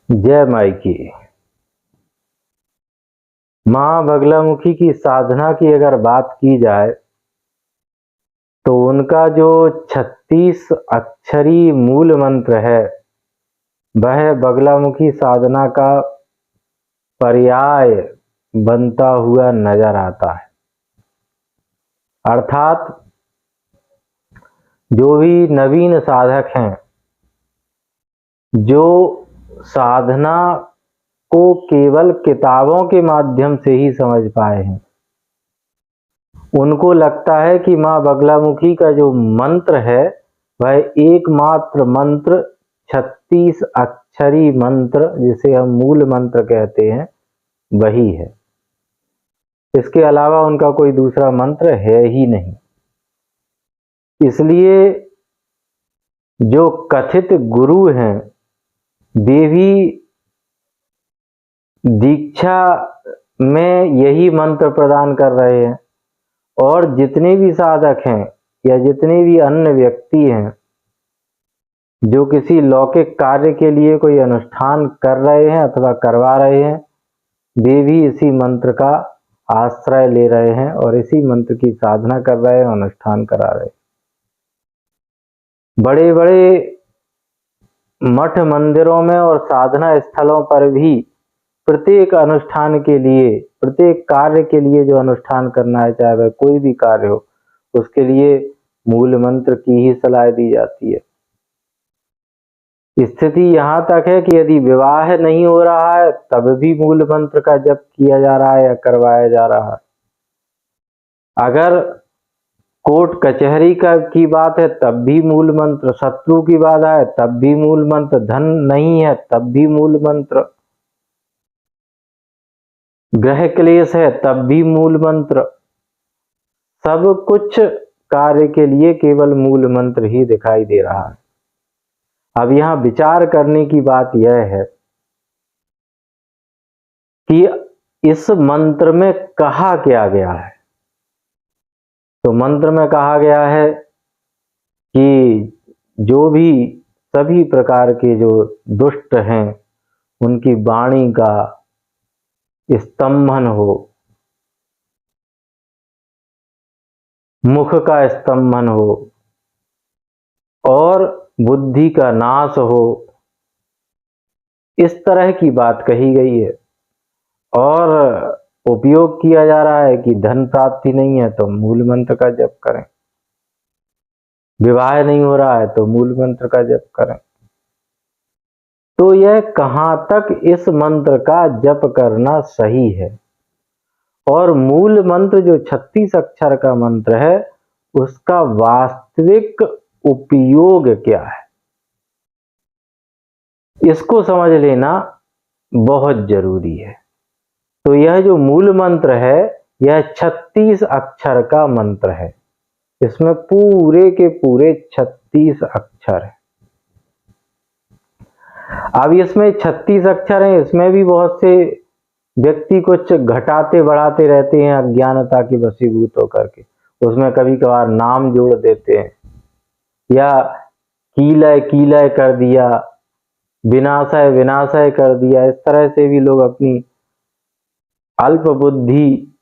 जय माई की। माँ बगलामुखी की साधना की अगर बात की जाए तो उनका जो 36 अक्षरी मूल मंत्र है वह बगलामुखी साधना का पर्याय बनता हुआ नजर आता है। अर्थात जो भी नवीन साधक हैं, जो साधना को केवल किताबों के माध्यम से ही समझ पाए हैं, उनको लगता है कि माँ बगलामुखी का जो मंत्र है वह एकमात्र मंत्र 36 अक्षरी मंत्र, जिसे हम मूल मंत्र कहते हैं, वही है। इसके अलावा उनका कोई दूसरा मंत्र है ही नहीं। इसलिए जो कथित गुरु हैं वे भी दीक्षा में यही मंत्र प्रदान कर रहे हैं, और जितने भी साधक हैं या जितने भी अन्य व्यक्ति हैं जो किसी लौकिक कार्य के लिए कोई अनुष्ठान कर रहे हैं अथवा करवा रहे हैं, वे भी इसी मंत्र का आश्रय ले रहे हैं और इसी मंत्र की साधना कर रहे हैं, अनुष्ठान करा रहे हैं। बड़े बड़े मठ मंदिरों में और साधना स्थलों पर भी प्रत्येक अनुष्ठान के लिए, प्रत्येक कार्य के लिए जो अनुष्ठान करना है, चाहे वह कोई भी कार्य हो, उसके लिए मूल मंत्र की ही सलाह दी जाती है। स्थिति यहाँ तक है कि यदि विवाह नहीं हो रहा है तब भी मूल मंत्र का जप किया जा रहा है या करवाया जा रहा है। अगर कोर्ट कचहरी की बात है तब भी मूल मंत्र, शत्रु की बाधा है तब भी मूल मंत्र, धन नहीं है तब भी मूल मंत्र, ग्रह क्लेश है तब भी मूल मंत्र। सब कुछ कार्य के लिए केवल मूल मंत्र ही दिखाई दे रहा है। अब यहाँ विचार करने की बात यह है कि इस मंत्र में कहा क्या गया है। तो मंत्र में कहा गया है कि जो भी सभी प्रकार के जो दुष्ट हैं उनकी वाणी का स्तंभन हो, मुख का स्तंभन हो और बुद्धि का नाश हो, इस तरह की बात कही गई है। और उपयोग किया जा रहा है कि धन प्राप्ति नहीं है तो मूल मंत्र का जप करें, विवाह नहीं हो रहा है तो मूल मंत्र का जप करें। तो यह कहां तक इस मंत्र का जप करना सही है, और मूल मंत्र जो 36 अक्षर का मंत्र है उसका वास्तविक उपयोग क्या है, इसको समझ लेना बहुत जरूरी है। तो यह जो मूल मंत्र है यह 36 अक्षर का मंत्र है। इसमें पूरे के पूरे 36 अक्षर है। अब इसमें 36 अक्षर हैं, इसमें भी बहुत से व्यक्ति कुछ घटाते बढ़ाते रहते हैं अज्ञानता की वशीभूत होकर के। उसमें कभी कभार नाम जोड़ देते हैं या कीलय कीलय कर दिया, विनाशय विनाशय कर दिया। इस तरह से भी लोग अपनी अल्प बुद्धि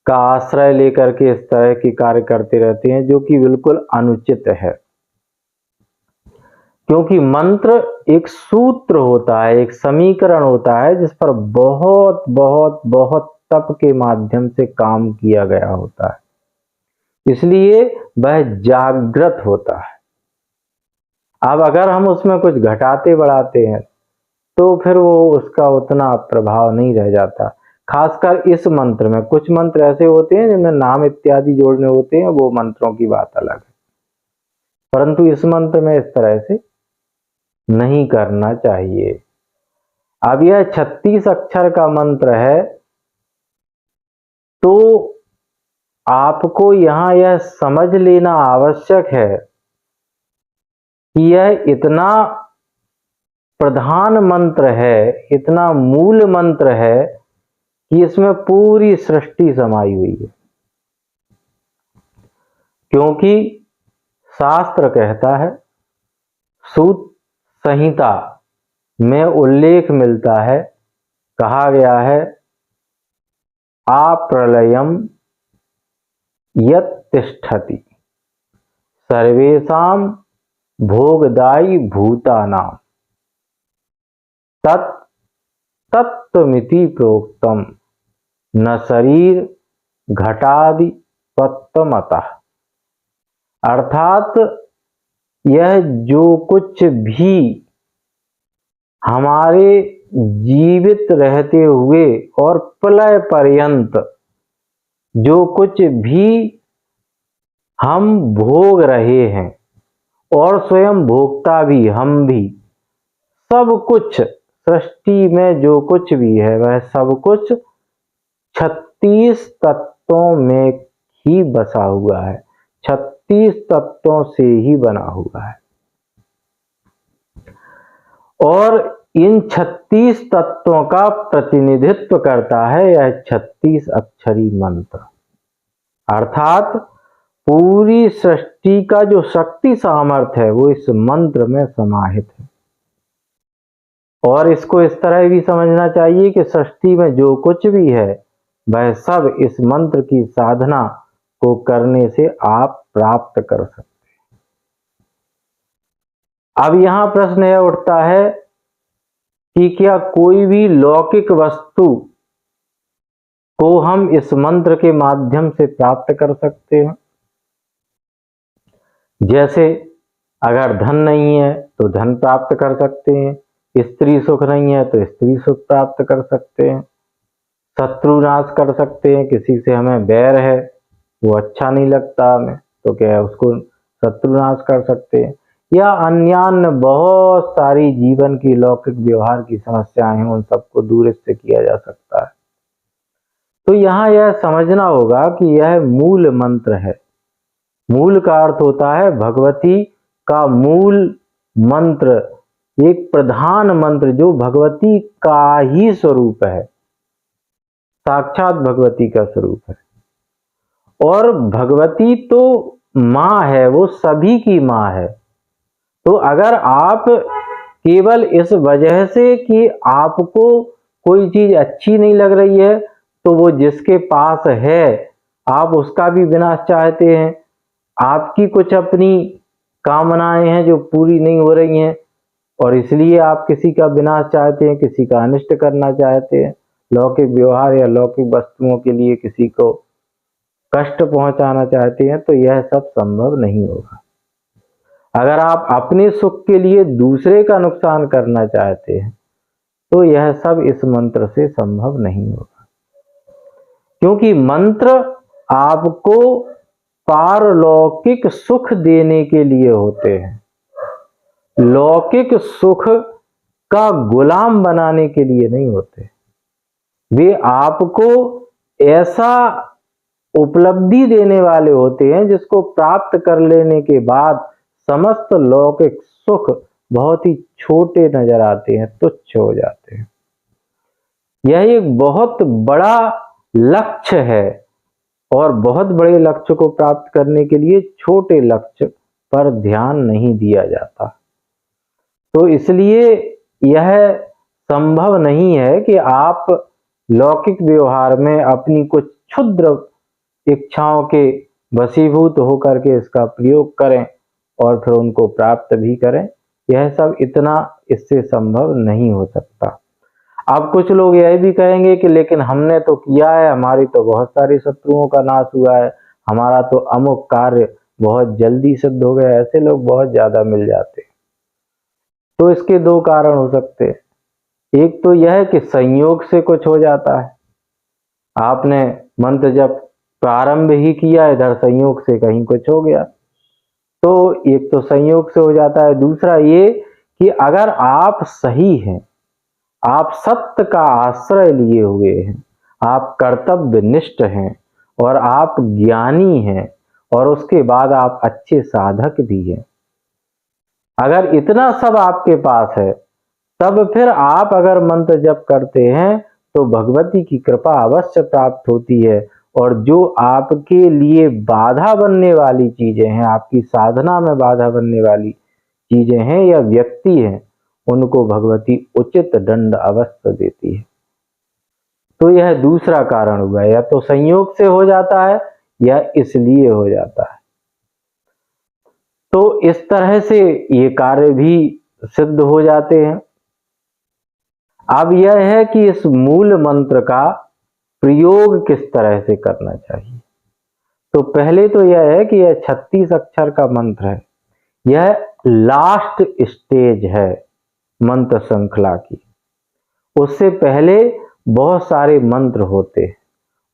का आश्रय लेकर के इस तरह के कार्य करते रहते हैं, जो कि बिल्कुल अनुचित है। क्योंकि मंत्र एक सूत्र होता है, एक समीकरण होता है जिस पर बहुत बहुत बहुत तप के माध्यम से काम किया गया होता है, इसलिए वह जागृत होता है। अब अगर हम उसमें कुछ घटाते बढ़ाते हैं तो फिर वो उसका उतना प्रभाव नहीं रह जाता। खासकर इस मंत्र में कुछ मंत्र ऐसे होते हैं जिनमें नाम इत्यादि जोड़ने होते हैं, वो मंत्रों की बात अलग है, परंतु इस मंत्र में इस तरह से नहीं करना चाहिए। अब यह 36 अक्षर का मंत्र है, तो आपको यहां यह समझ लेना आवश्यक है कि यह इतना प्रधान मंत्र है, इतना मूल मंत्र है कि इसमें पूरी सृष्टि समाई हुई है। क्योंकि शास्त्र कहता है, सूत संहिता में उल्लेख मिलता है, कहा गया है आप्रलयम यत्तिष्ठति सर्वेषां भोगदायी भूतानां तत् तत्त्वमिति प्रोक्तम न शरीर घटादि तत्त्वमतः। अर्थात यह जो कुछ भी हमारे जीवित रहते हुए और प्रलय पर्यंत जो कुछ भी हम भोग रहे हैं और स्वयं भोक्ता भी हम भी, सब कुछ सृष्टि में जो कुछ भी है वह सब कुछ 36 तत्वों में ही बसा हुआ है, 36 तत्वों से ही बना हुआ है। और इन 36 तत्वों का प्रतिनिधित्व करता है यह 36 अक्षरी मंत्र। अर्थात पूरी सृष्टि का जो शक्ति सामर्थ्य है वो इस मंत्र में समाहित है। और इसको इस तरह भी समझना चाहिए कि सृष्टि में जो कुछ भी है वह सब इस मंत्र की साधना को करने से आप प्राप्त कर सकते हैं। अब यहां प्रश्न यह उठता है कि क्या कोई भी लौकिक वस्तु को हम इस मंत्र के माध्यम से प्राप्त कर सकते हैं? जैसे अगर धन नहीं है तो धन प्राप्त कर सकते हैं, स्त्री सुख नहीं है तो स्त्री सुख प्राप्त कर सकते हैं, शत्रु नाश कर सकते हैं, किसी से हमें बैर है वो अच्छा नहीं लगता हमें तो क्या है उसको शत्रु नाश कर सकते हैं, या अन्य बहुत सारी जीवन की लौकिक व्यवहार की समस्याएं हैं उन सबको दूर इससे किया जा सकता है। तो यहाँ यह समझना होगा कि यह मूल मंत्र है। मूल का अर्थ होता है भगवती का मूल मंत्र, एक प्रधान मंत्र जो भगवती का ही स्वरूप है, साक्षात भगवती का स्वरूप है। और भगवती तो माँ है, वो सभी की माँ है। तो अगर आप केवल इस वजह से कि आपको कोई चीज अच्छी नहीं लग रही है तो वो जिसके पास है आप उसका भी विनाश चाहते हैं, आपकी कुछ अपनी कामनाएं हैं जो पूरी नहीं हो रही हैं और इसलिए आप किसी का विनाश चाहते हैं, किसी का अनिष्ट करना चाहते हैं, लौकिक व्यवहार या लौकिक वस्तुओं के लिए किसी को कष्ट पहुंचाना चाहते हैं, तो यह सब संभव नहीं होगा। अगर आप अपने सुख के लिए दूसरे का नुकसान करना चाहते हैं तो यह सब इस मंत्र से संभव नहीं होगा, क्योंकि मंत्र आपको पारलौकिक सुख देने के लिए होते हैं, लौकिक सुख का गुलाम बनाने के लिए नहीं होते। वे आपको ऐसा उपलब्धि देने वाले होते हैं जिसको प्राप्त कर लेने के बाद समस्त लौकिक सुख बहुत ही छोटे नजर आते हैं, तुच्छ हो जाते हैं। यह एक बहुत बड़ा लक्ष्य है और बहुत बड़े लक्ष्य को प्राप्त करने के लिए छोटे लक्ष्य पर ध्यान नहीं दिया जाता। तो इसलिए यह संभव नहीं है कि आप लौकिक व्यवहार में अपनी कुछ क्षुद्र इच्छाओं के वशीभूत होकर के इसका प्रयोग करें और फिर उनको प्राप्त भी करें। यह सब इतना इससे संभव नहीं हो सकता। अब कुछ लोग यह भी कहेंगे कि लेकिन हमने तो किया है, हमारी तो बहुत सारी शत्रुओं का नाश हुआ है, हमारा तो अमुक कार्य बहुत जल्दी सिद्ध हो गया। ऐसे लोग बहुत ज्यादा मिल जाते हैं। तो इसके दो कारण हो सकते हैं। एक तो यह है कि संयोग से कुछ हो जाता है, आपने मंत्र जब प्रारंभ ही किया, इधर संयोग से कहीं कुछ हो गया, तो एक तो संयोग से हो जाता है। दूसरा ये कि अगर आप सही हैं, आप सत्य का आश्रय लिए हुए हैं, आप कर्तव्य निष्ठ हैं और आप ज्ञानी हैं और उसके बाद आप अच्छे साधक भी हैं, अगर इतना सब आपके पास है तब फिर आप अगर मंत्र जप करते हैं तो भगवती की कृपा अवश्य प्राप्त होती है और जो आपके लिए बाधा बनने वाली चीजें हैं, आपकी साधना में बाधा बनने वाली चीजें हैं या व्यक्ति हैं, उनको भगवती उचित दंड अवश्य देती है। तो यह दूसरा कारण हुआ, या तो संयोग से हो जाता है या इसलिए हो जाता है। तो इस तरह से ये कार्य भी सिद्ध हो जाते हैं। अब यह है कि इस मूल मंत्र का प्रयोग किस तरह से करना चाहिए। तो पहले तो यह है कि यह 36 अक्षर का मंत्र है, यह लास्ट स्टेज है मंत्र श्रृंखला की। उससे पहले बहुत सारे मंत्र होते हैं,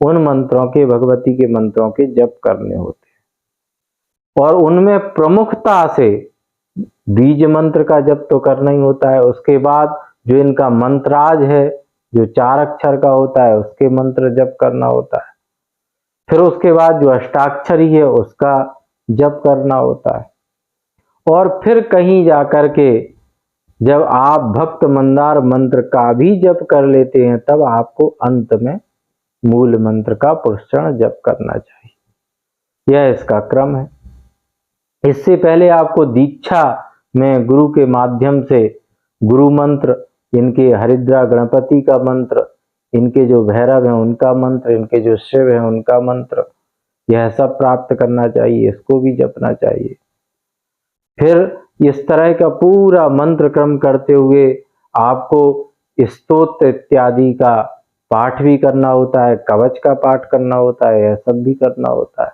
उन मंत्रों के, भगवती के मंत्रों के जप करने होते हैं, और उनमें प्रमुखता से बीज मंत्र का जप तो करना ही होता है। उसके बाद जो इनका मंत्राज है, जो 4 अक्षर का होता है, उसके मंत्र जप करना होता है। फिर उसके बाद जो अष्टाक्षरी है उसका जप करना होता है। और फिर कहीं जाकर के जब आप भक्त मंदार मंत्र का भी जप कर लेते हैं, तब आपको अंत में मूल मंत्र का पुरस्चरण जप करना चाहिए। यह इसका क्रम है। इससे पहले आपको दीक्षा में गुरु के माध्यम से गुरु मंत्र, इनके हरिद्रा गणपति का मंत्र, इनके जो भैरव हैं उनका मंत्र, इनके जो शिव हैं उनका मंत्र, यह सब प्राप्त करना चाहिए, इसको भी जपना चाहिए। फिर इस तरह का पूरा मंत्र क्रम करते हुए आपको स्तोत्र इत्यादि का पाठ भी करना होता है, कवच का पाठ करना होता है, यह सब भी करना होता है।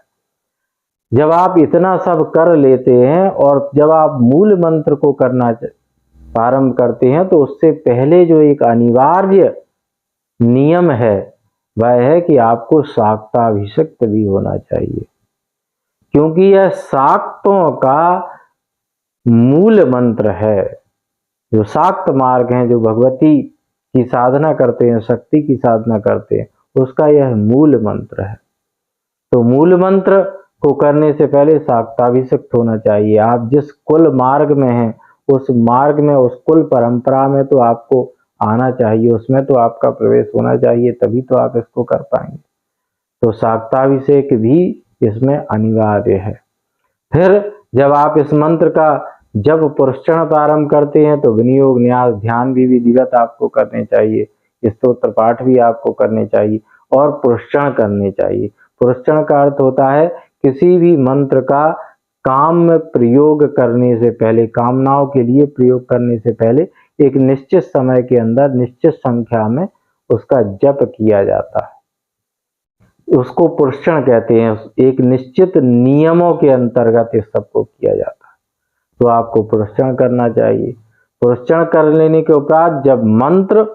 जब आप इतना सब कर लेते हैं और जब आप मूल मंत्र को करना प्रारंभ करते हैं, तो उससे पहले जो एक अनिवार्य नियम है वह है कि आपको शाक्ताभिषिक्त भी होना चाहिए, क्योंकि यह शाक्तों का मूल मंत्र है। जो शाक्त मार्ग हैं, जो भगवती की साधना करते हैं, शक्ति की साधना करते हैं, उसका यह मूल मंत्र है। तो मूल मंत्र को करने से पहले शाक्ताभिषिक्त होना चाहिए। आप जिस कुल मार्ग में हैं, उस मार्ग में, उस कुल परंपरा में तो आपको आना चाहिए, उसमें तो आपका प्रवेश होना चाहिए, तभी तो आप इसको कर पाएंगे। तो शाक्ताभिषेक भी इसमें अनिवार्य है। फिर जब आप इस मंत्र का जब पुरस्चरण प्रारंभ करते हैं, तो विनियोग, न्यास, ध्यान भी विधिवत आपको करने चाहिए, स्तोत्र पाठ भी आपको करने चाहिए और पुरस्चरण करने चाहिए। पुरस्चरण का अर्थ होता है किसी भी मंत्र का काम में प्रयोग करने से पहले, कामनाओं के लिए प्रयोग करने से पहले एक निश्चित समय के अंदर निश्चित संख्या में उसका जप किया जाता है, उसको पुरस्चरण कहते हैं। एक निश्चित नियमों के अंतर्गत इस सबको किया जाता है। तो आपको पुरस्चरण करना चाहिए। पुरस्चरण कर लेने के उपरांत जब मंत्र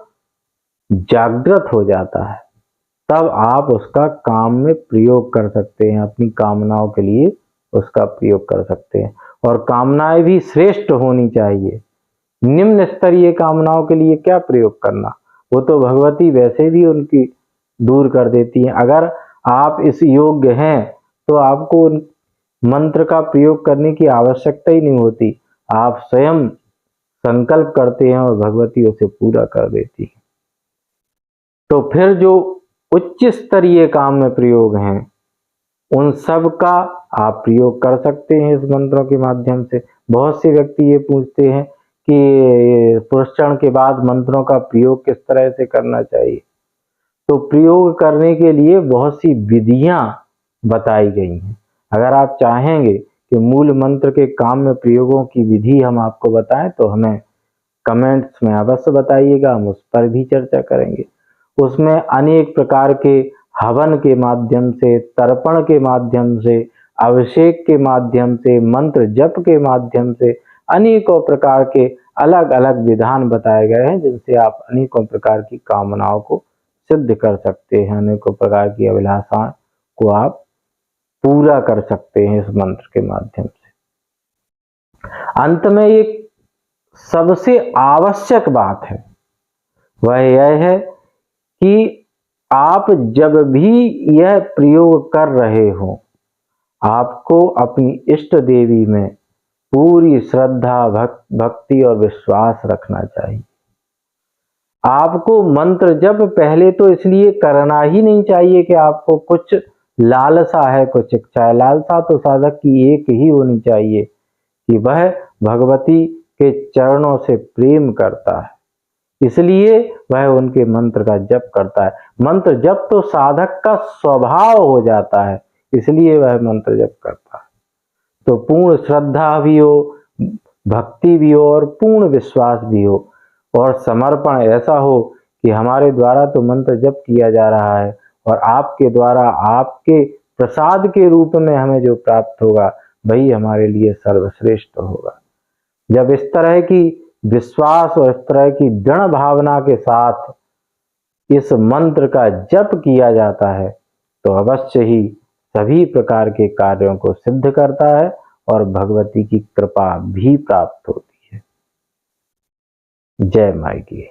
जागृत हो जाता है, तब आप उसका काम में प्रयोग कर सकते हैं, अपनी कामनाओं के लिए उसका प्रयोग कर सकते हैं। और कामनाएं भी श्रेष्ठ होनी चाहिए। निम्न स्तरीय कामनाओं के लिए क्या प्रयोग करना, वो तो भगवती वैसे भी उनकी दूर कर देती हैं। अगर आप इस योग्य हैं तो आपको उन मंत्र का प्रयोग करने की आवश्यकता ही नहीं होती। आप स्वयं संकल्प करते हैं और भगवती उसे पूरा कर देती है। तो फिर जो उच्च स्तरीय काम में प्रयोग हैं, उन सब का आप प्रयोग कर सकते हैं इस मंत्रों के माध्यम से। बहुत से व्यक्ति ये पूछते हैं कि पुरस्चरण के बाद मंत्रों का प्रयोग किस तरह से करना चाहिए। तो प्रयोग करने के लिए बहुत सी विधियां बताई गई हैं। अगर आप चाहेंगे कि मूल मंत्र के काम में प्रयोगों की विधि हम आपको बताएं, तो हमें कमेंट्स में अवश्य बताइएगा, हम उस पर भी चर्चा करेंगे। उसमें अनेक प्रकार के हवन के माध्यम से, तर्पण के माध्यम से, अभिषेक के माध्यम से, मंत्र जप के माध्यम से अनेकों प्रकार के अलग अलग विधान बताए गए हैं, जिनसे आप अनेकों प्रकार की कामनाओं को सिद्ध कर सकते हैं, अनेकों प्रकार की अभिलाषाओं को आप पूरा कर सकते हैं इस मंत्र के माध्यम से। अंत में एक सबसे आवश्यक बात है, वह यह है कि आप जब भी यह प्रयोग कर रहे हो, आपको अपनी इष्ट देवी में पूरी श्रद्धा, भक्ति और विश्वास रखना चाहिए। आपको मंत्र जप पहले तो इसलिए करना ही नहीं चाहिए कि आपको कुछ लालसा है, कुछ इच्छा है। लालसा तो साधक की एक ही होनी चाहिए कि वह भगवती के चरणों से प्रेम करता है, इसलिए वह उनके मंत्र का जप करता है। मंत्र जप तो साधक का स्वभाव हो जाता है, इसलिए वह मंत्र जप करता है। तो पूर्ण श्रद्धा भी हो, भक्ति भी हो और पूर्ण विश्वास भी हो और समर्पण ऐसा हो कि हमारे द्वारा तो मंत्र जप किया जा रहा है और आपके द्वारा आपके प्रसाद के रूप में हमें जो प्राप्त होगा वही हमारे लिए सर्वश्रेष्ठ होगा। जब इस तरह की विश्वास और इस तरह की दृढ़ भावना के साथ इस मंत्र का जप किया जाता है तो अवश्य ही सभी प्रकार के कार्यों को सिद्ध करता है और भगवती की कृपा भी प्राप्त होती है। जय माई की।